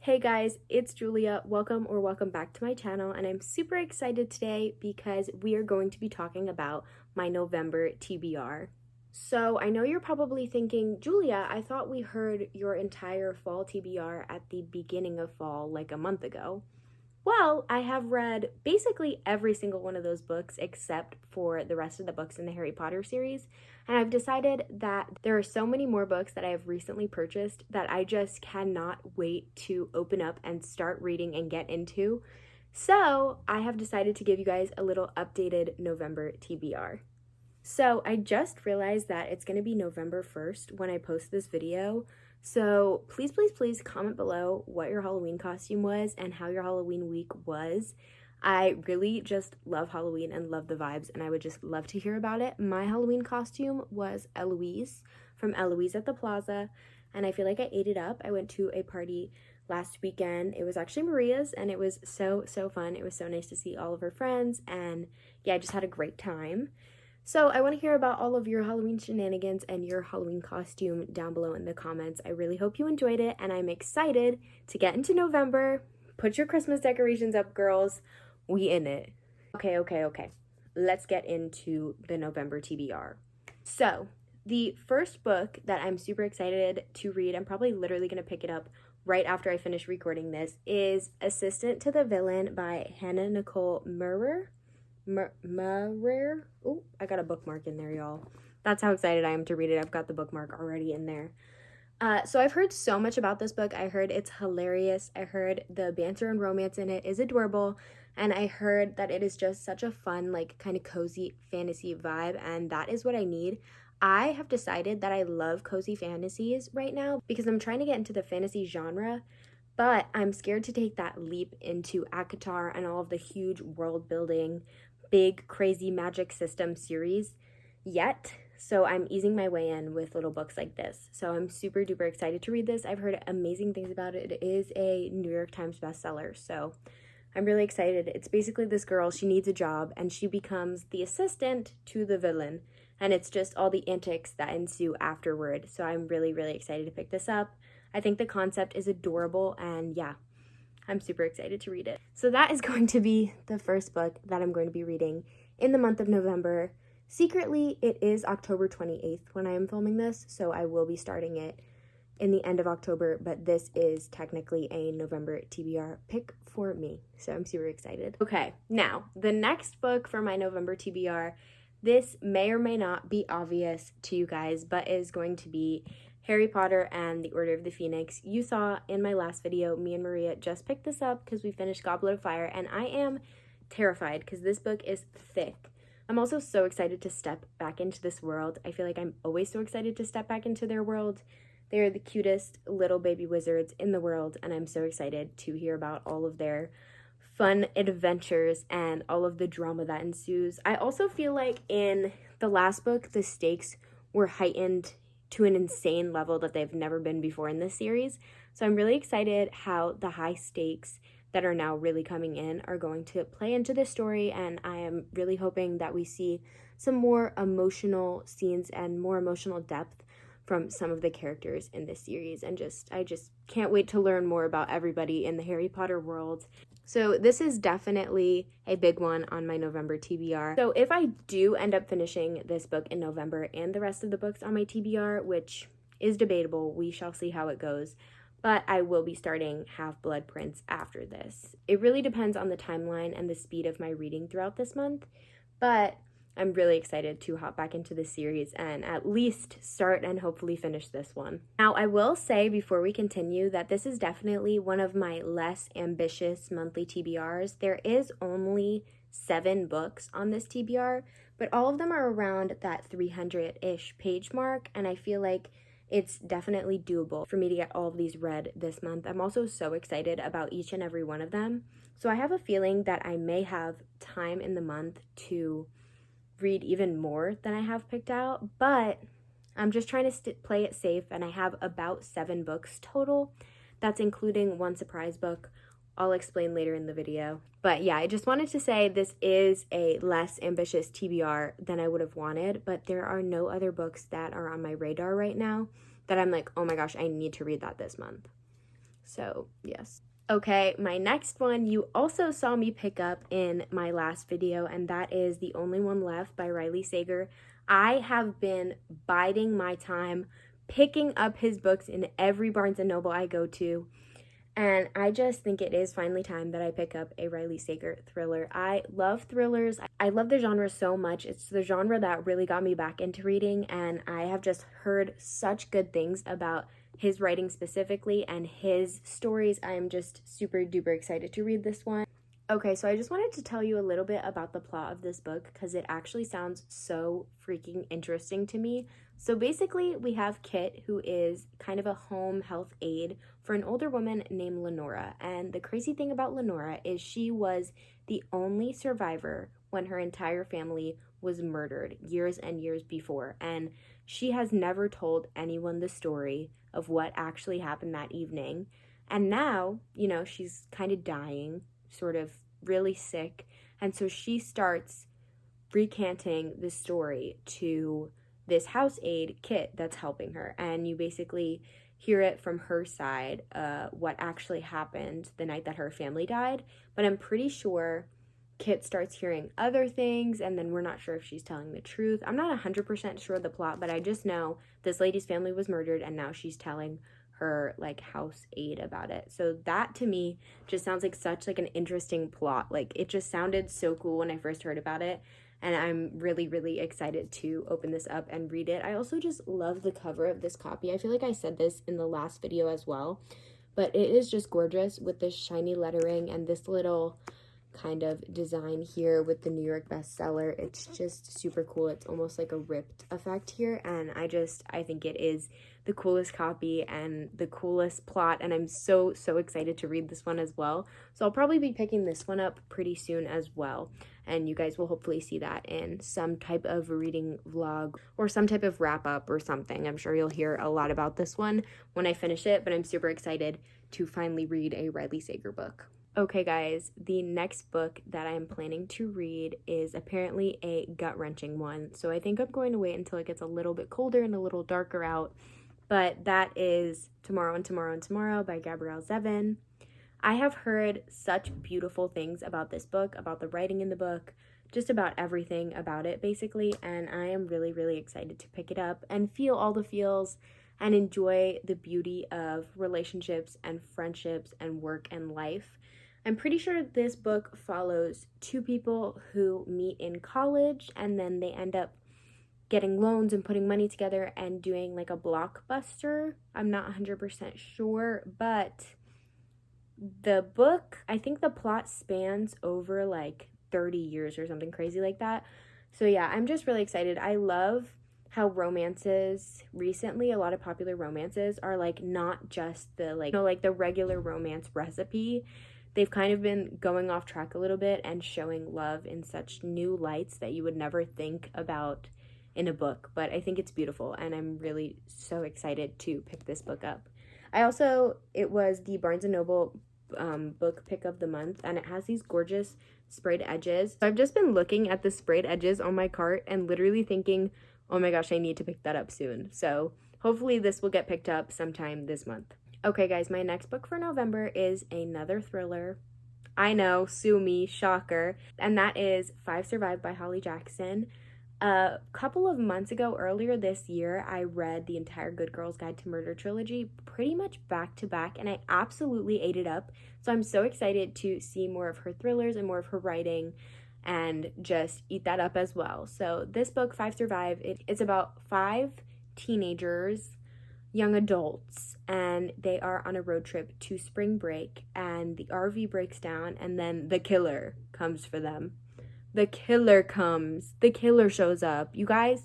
Hey guys, it's Julia. Welcome back to my channel, and I'm super excited today because we are going to be talking about my November TBR. So I know you're probably thinking, Julia, I thought we heard your entire fall TBR at the beginning of fall like a month ago. Well, I have read basically every single one of those books except for the rest of the books in the Harry Potter series. And I've decided that there are so many more books that I have recently purchased that I just cannot wait to open up and start reading and get into. So I have decided to give you guys a little updated November TBR. So I just realized that it's going to be November 1st when I post this video. So please comment below what your Halloween costume was and how your Halloween week was. I really just love Halloween and love the vibes, and I would just love to hear about it. My Halloween costume was Eloise from Eloise at the Plaza, and I feel like I ate it up. I went to a party last weekend. It was actually Maria's, and it was so fun. It was so nice to see all of her friends, and yeah, I just had a great time. So I want to hear about all of your Halloween shenanigans and your Halloween costume down below in the comments. I really hope you enjoyed it, and I'm excited to get into November. Put your Christmas decorations up, girls. We in it. Okay. Let's get into the November TBR. So the first book that I'm super excited to read, I'm probably literally going to pick it up right after I finish recording this, is Assistant to the Villain by Hannah Nicole Murrer. Oh, I got a bookmark in there, y'all. That's how excited I am to read it. I've got the bookmark already in there. So I've heard so much about this book. I heard it's hilarious. I heard the banter and romance in it is adorable. And I heard that it is just such a fun, like, kind of cozy fantasy vibe. And that is what I need. I have decided that I love cozy fantasies right now because I'm trying to get into the fantasy genre. But I'm scared to take that leap into ACOTAR and all of the huge world building, big crazy magic system series yet. So I'm easing my way in with little books like this. So I'm super duper excited to read this. I've heard amazing things about it. It is a New York Times bestseller. So I'm really excited. It's basically this girl, she needs a job and she becomes the assistant to the villain. And it's just all the antics that ensue afterward. So I'm really excited to pick this up. I think the concept is adorable, and yeah, I'm super excited to read it. So that is going to be the first book that I'm going to be reading in the month of November. Secretly, it is October 28th when I am filming this, so I will be starting it in the end of October, but this is technically a November TBR pick for me, so I'm super excited. Okay, now, the next book for my November TBR, this may or may not be obvious to you guys, but is going to be Harry Potter and the Order of the Phoenix. You saw in my last video, me and Maria just picked this up because we finished Goblet of Fire, and I am terrified because this book is thick. I'm also so excited to step back into this world. I feel like I'm always so excited to step back into their world. They are the cutest little baby wizards in the world, and I'm so excited to hear about all of their fun adventures and all of the drama that ensues. I also feel like in the last book, the stakes were heightened to an insane level that they've never been before in this series. So I'm really excited how the high stakes that are now really coming in are going to play into this story, and I am really hoping that we see some more emotional scenes and more emotional depth from some of the characters in this series, and I just can't wait to learn more about everybody in the Harry Potter world. So this is definitely a big one on my November TBR. So if I do end up finishing this book in November and the rest of the books on my TBR, which is debatable, we shall see how it goes, but I will be starting Half-Blood Prince after this. It really depends on the timeline and the speed of my reading throughout this month, but I'm really excited to hop back into the series and at least start and hopefully finish this one. Now, I will say before we continue that this is definitely one of my less ambitious monthly TBRs. There is only 7 books on this TBR, but all of them are around that 300-ish page mark, and I feel like it's definitely doable for me to get all of these read this month. I'm also so excited about each and every one of them. So I have a feeling that I may have time in the month to read even more than I have picked out, but I'm just trying to play it safe, and I have about 7 books total. That's including one surprise book. I'll explain later in the video. But yeah, I just wanted to say this is a less ambitious TBR than I would have wanted, but there are no other books that are on my radar right now that I'm like, oh my gosh, I need to read that this month. So, yes. Okay, my next one you also saw me pick up in my last video, and that is The Only One Left by Riley Sager. I have been biding my time picking up his books in every Barnes & Noble I go to, and I just think it is finally time that I pick up a Riley Sager thriller. I love thrillers. I love the genre so much. It's the genre that really got me back into reading, and I have just heard such good things about his writing specifically and his stories. I am just super duper excited to read this one. Okay, so I just wanted to tell you a little bit about the plot of this book because it actually sounds so freaking interesting to me. So basically, we have Kit, who is kind of a home health aide for an older woman named Lenora. And the crazy thing about Lenora is she was the only survivor when her entire family was murdered years and years before. And she has never told anyone the story of what actually happened that evening. And now, you know, she's kind of dying, sort of really sick. And so she starts recanting the story to this house aide, Kit, that's helping her. And you basically hear it from her side, what actually happened the night that her family died. But I'm pretty sure Kit starts hearing other things, and then we're not sure if she's telling the truth. I'm not 100% sure of the plot, but I just know this lady's family was murdered, and now she's telling her like house aide about it. So that to me just sounds like such like an interesting plot. Like it just sounded so cool when I first heard about it, and I'm really really excited to open this up and read it. I also just love the cover of this copy. I feel like I said this in the last video as well, but it is just gorgeous with this shiny lettering and this little kind of design here with the New York bestseller. It's just super cool. It's almost like a ripped effect here, and I think it is the coolest copy and the coolest plot, and I'm so excited to read this one as well. So I'll probably be picking this one up pretty soon as well, and you guys will hopefully see that in some type of reading vlog or some type of wrap up or something. I'm sure you'll hear a lot about this one when I finish it, but I'm super excited to finally read a Riley Sager book. Okay guys, the next book that I'm planning to read is apparently a gut-wrenching one. So I think I'm going to wait until it gets a little bit colder and a little darker out. But that is Tomorrow and Tomorrow and Tomorrow by Gabrielle Zevin. I have heard such beautiful things about this book, about the writing in the book, just about everything about it basically, and I am really really excited to pick it up and feel all the feels and enjoy the beauty of relationships and friendships and work and life. I'm pretty sure this book follows two people who meet in college and then they end up getting loans and putting money together and doing like a blockbuster. I'm not 100% sure, but the book, I think the plot spans over like 30 years or something crazy like that. So yeah, I'm just really excited. I love how romances recently, a lot of popular romances are like not just the like, you know, like the regular romance recipe. They've kind of been going off track a little bit and showing love in such new lights that you would never think about in a book. But I think it's beautiful, and I'm really so excited to pick this book up. It was the Barnes & Noble book pick of the month, and it has these gorgeous sprayed edges. So I've just been looking at the sprayed edges on my cart and literally thinking, oh my gosh, I need to pick that up soon. So hopefully this will get picked up sometime this month. Okay guys, my next book for November is another thriller. I know, sue me, shocker. And that is Five Survive by Holly Jackson. A couple of months ago, earlier this year, I read the entire Good Girl's Guide to Murder trilogy pretty much back to back, and I absolutely ate it up. So I'm so excited to see more of her thrillers and more of her writing and just eat that up as well. So this book, Five Survive, it's about 5 teenagers, young adults, and they are on a road trip to spring break, and the RV breaks down, and then the killer comes for them. The killer comes. The killer shows up. You guys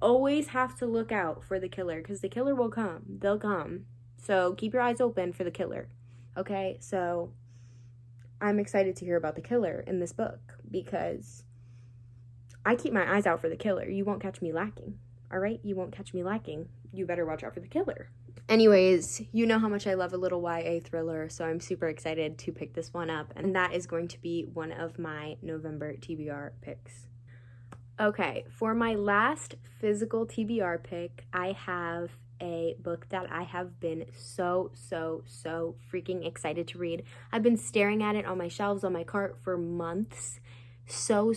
always have to look out for the killer because the killer will come. They'll come. So keep your eyes open for the killer. Okay? So I'm excited to hear about the killer in this book because I keep my eyes out for the killer. You won't catch me lacking. All right? You won't catch me lacking. You better watch out for the killer. Anyways, you know how much I love a little YA thriller, so I'm super excited to pick this one up, and that is going to be one of my November TBR picks. Okay, for my last physical TBR pick, I have a book that I have been so freaking excited to read. I've been staring at it on my shelves on my cart for months. So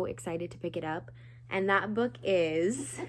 excited to pick it up. And that book is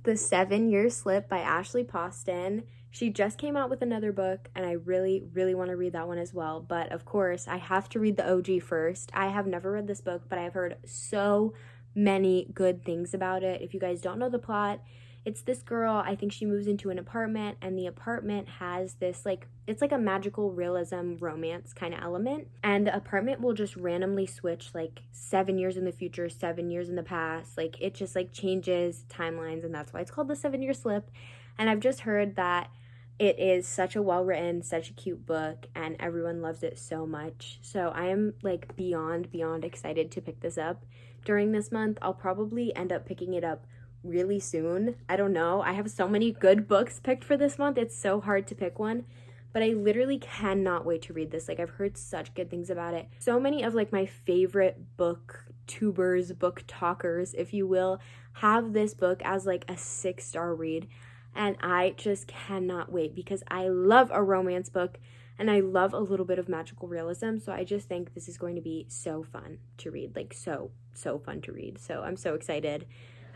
The 7-Year Slip by Ashley Poston. She just came out with another book, and I really want to read that one as well. But of course, I have to read the OG first. I have never read this book, but I have heard so many good things about it. If you guys don't know the plot, it's this girl, I think she moves into an apartment, and the apartment has this, like, it's like a magical realism romance kind of element. And the apartment will just randomly switch, like, 7 years in the future, 7 years in the past. Like, it just, like, changes timelines, and that's why it's called The 7-Year Slip. And I've just heard that it is such a well-written, such a cute book, and everyone loves it so much. So I am, like, beyond excited to pick this up during this month. I'll probably end up picking it up really soon. I don't know. I have so many good books picked for this month. It's so hard to pick one, but I literally cannot wait to read this. Like, I've heard such good things about it. So many of, like, my favorite book tubers, book talkers, if you will, have this book as, like, a 6-star read. And I just cannot wait because I love a romance book and I love a little bit of magical realism. So I just think this is going to be so fun to read, like so fun to read. So I'm so excited.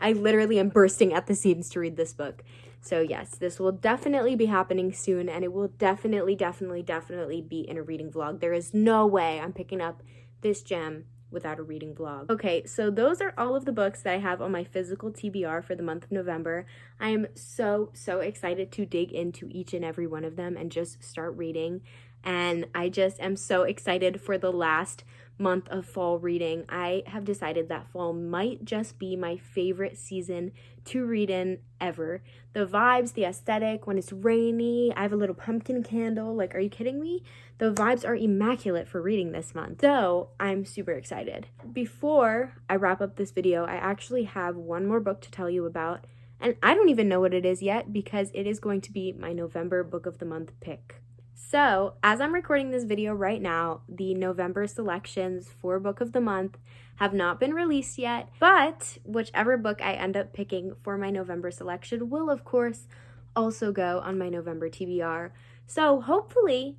I literally am bursting at the seams to read this book. So yes, this will definitely be happening soon, and it will definitely be in a reading vlog. There is no way I'm picking up this gem without a reading vlog. Okay, so those are all of the books that I have on my physical TBR for the month of November. I am so excited to dig into each and every one of them and just start reading. And I just am so excited for the last month of fall reading. I have decided that fall might just be my favorite season to read in ever. The vibes, the aesthetic, when it's rainy, I have a little pumpkin candle. Like, are you kidding me? The vibes are immaculate for reading this month. So I'm super excited. Before I wrap up this video, I actually have one more book to tell you about. And I don't even know what it is yet because it is going to be my November book of the month pick. So, as I'm recording this video right now, the November selections for Book of the Month have not been released yet, but whichever book I end up picking for my November selection will, of course, also go on my November TBR. So, hopefully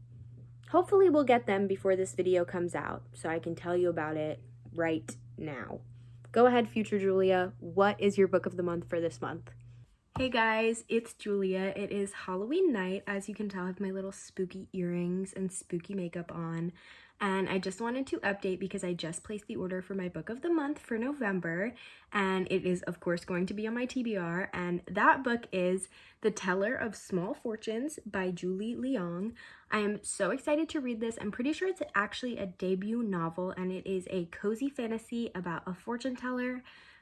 we'll get them before this video comes out, so I can tell you about it right now. Go ahead, future Julia. What is your Book of the Month for this month? Hey guys, it's Julia. It is Halloween night. As you can tell, I have my little spooky earrings and spooky makeup on. And I just wanted to update because I just placed the order for my book of the month for November. And it is, of course, going to be on my TBR. And that book is The Teller of Small Fortunes by Julie Leong. I am so excited to read this. I'm pretty sure it's actually a debut novel. And it is a cozy fantasy about a fortune teller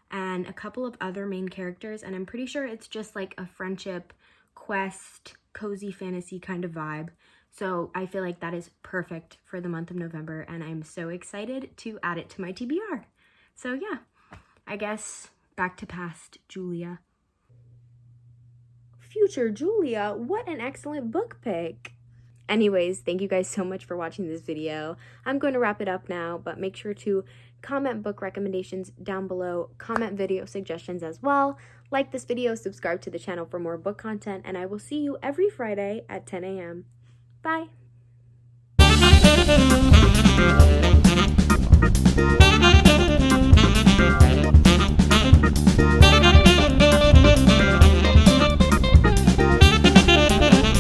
and a couple of other main characters, and I'm pretty sure it's just like a friendship, quest, cozy fantasy kind of vibe. So I feel like that is perfect for the month of November, and I'm so excited to add it to my TBR. So yeah, I guess back to past Julia. Future Julia, what an excellent book pick. Anyways, thank you guys so much for watching this video. I'm going to wrap it up now, but make sure to comment book recommendations down below, comment video suggestions as well, like this video, subscribe to the channel for more book content, and I will see you every Friday at 10 a.m. Bye!